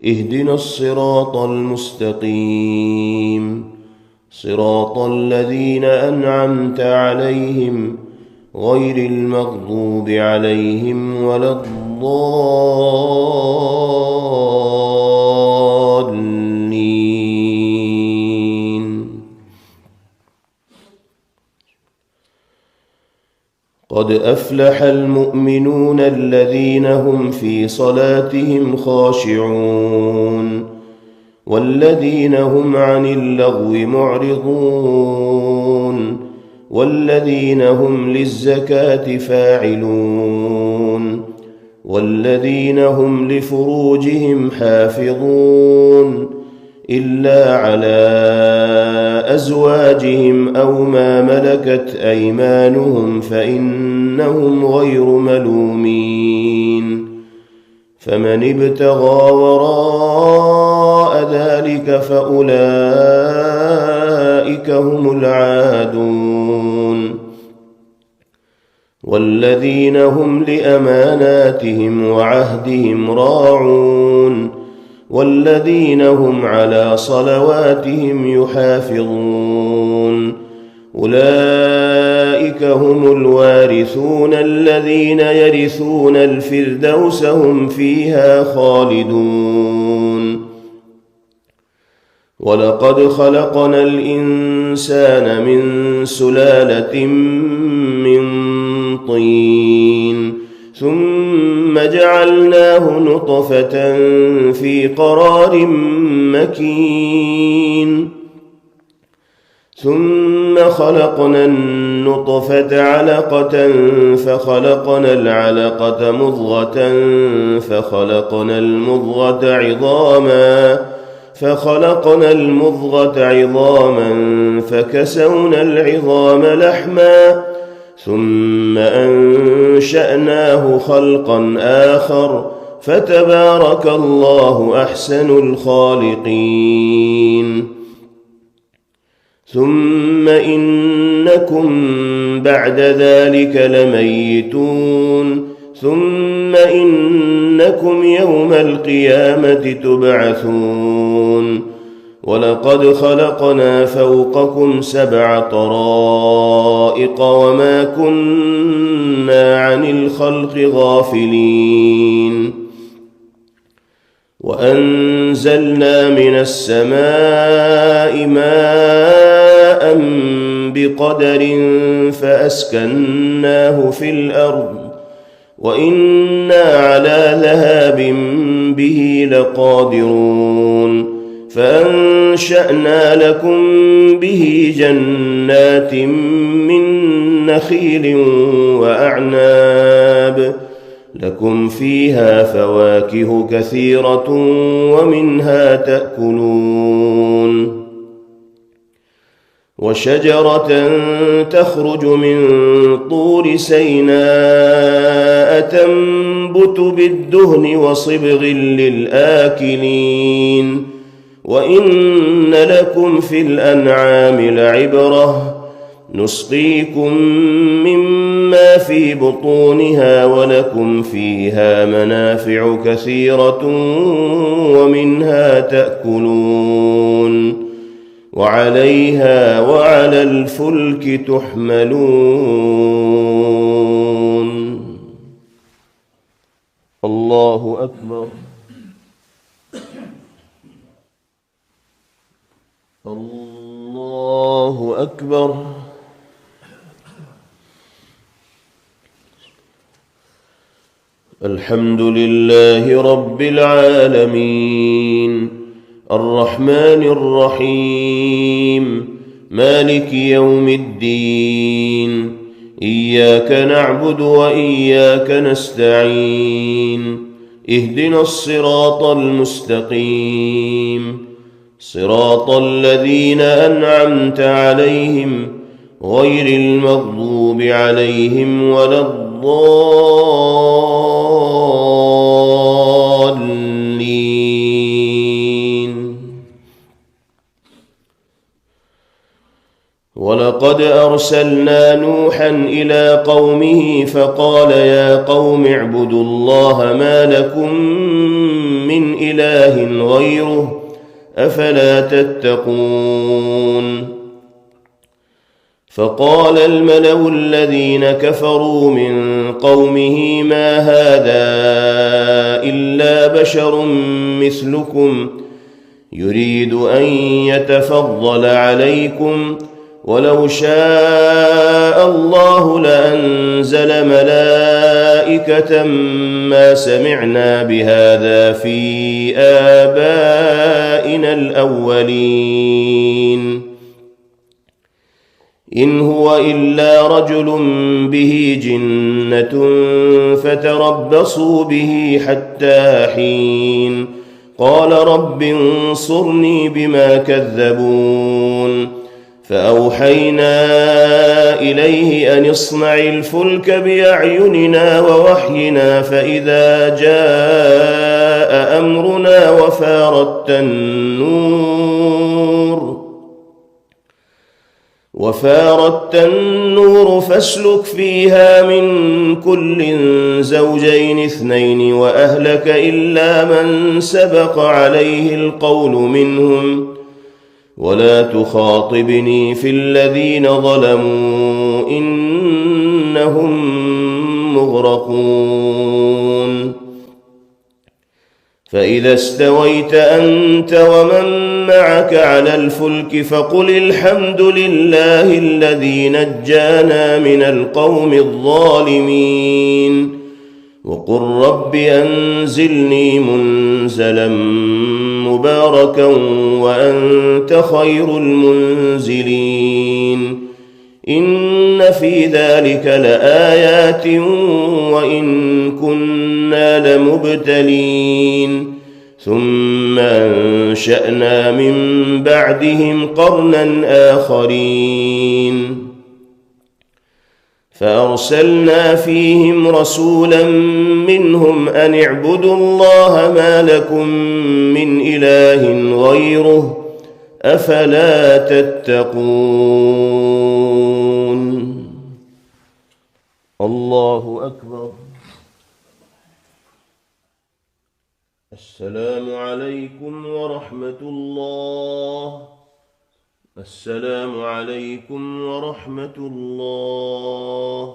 اهدنا الصراط المستقيم صراط الذين أنعمت عليهم غير المغضوب عليهم ولا الضالين. قد أفلح المؤمنون الذين هم في صلاتهم خاشعون والذين هم عن اللغو معرضون والذين هم للزكاة فاعلون والذين هم لفروجهم حافظون إلا على أزواجهم أو ما ملكت أيمانهم فإنهم غير ملومين. فمن ابتغى وراء ذلك فأولئك هم العادون. والذين هم لأماناتهم وعهدهم راعون والذين هم على صلواتهم يحافظون أولئك هم الوارثون الذين يرثون الفردوس هم فيها خالدون. ولقد خلقنا الإنسان من سلالة من طين ثم جعلناه نطفة في قرار مكين ثم خلقنا النطفة علقة فخلقنا العلقة مضغة فخلقنا المضغة عظاما فكسونا العظام لحما ثم أنشأناه خلقا آخر فتبارك الله أحسن الخالقين. ثم إنكم بعد ذلك لميتون ثم إنكم يوم القيامة تبعثون. ولقد خلقنا فوقكم 7 طرائق وما كنا عن الخلق غافلين. وأنزلنا من السماء ماء بقدر فأسكناه في الأرض وإنا على ذهاب به لقادرون. فأنشأنا لكم به جنات من نخيل وأعناب لكم فيها فواكه كثيرة ومنها تأكلون. وشجرة تخرج من طور سيناء تنبت بالدهن وصبغ للآكلين. وإن لكم في الأنعام لعبرة نسقيكم مما في بطونها ولكم فيها منافع كثيرة ومنها تأكلون وعليها وعلى الفلك تحملون. الله أكبر. الله أكبر. الحمد لله رب العالمين الرحمن الرحيم مالك يوم الدين إياك نعبد وإياك نستعين اهدنا الصراط المستقيم صراط الذين أنعمت عليهم غير المغضوب عليهم ولا الضالين. ولقد أرسلنا نوحا إلى قومه فقال يا قوم اعبدوا الله ما لكم من إله غيره أفلا تتقون. فقال الملأ الذين كفروا من قومه ما هذا إلا بشر مثلكم يريد أن يتفضل عليكم ولو شاء الله لأنزل ملائكة ما سمعنا بهذا في آبائنا الأولين إن هو إلا رجل به جنة فتربصوا به حتى حين قال رب انصرني بما كذبون فأوحينا إليه أن اصنع الفلك بأعيننا ووحينا فإذا جاء أمرنا وفارت النور فاسلك فيها من كل زوجين اثنين وأهلك إلا من سبق عليه القول منهم ولا تخاطبني في الذين ظلموا إنهم مغرقون. فإذا استويت أنت ومن معك على الفلك فقل الحمد لله الذي نجانا من القوم الظالمين وقل رب أنزلني منزلا مباركا وأنت خير المنزلين إن في ذلك لآيات وإن كنا لمبتلين ثم أنشأنا من بعدهم قرنا آخرين فأرسلنا فيهم رسولا منهم أن اعبدوا الله ما لكم من إله غيره أفلا تتقون. الله أكبر. السلام عليكم ورحمة الله. السلام عليكم ورحمة الله.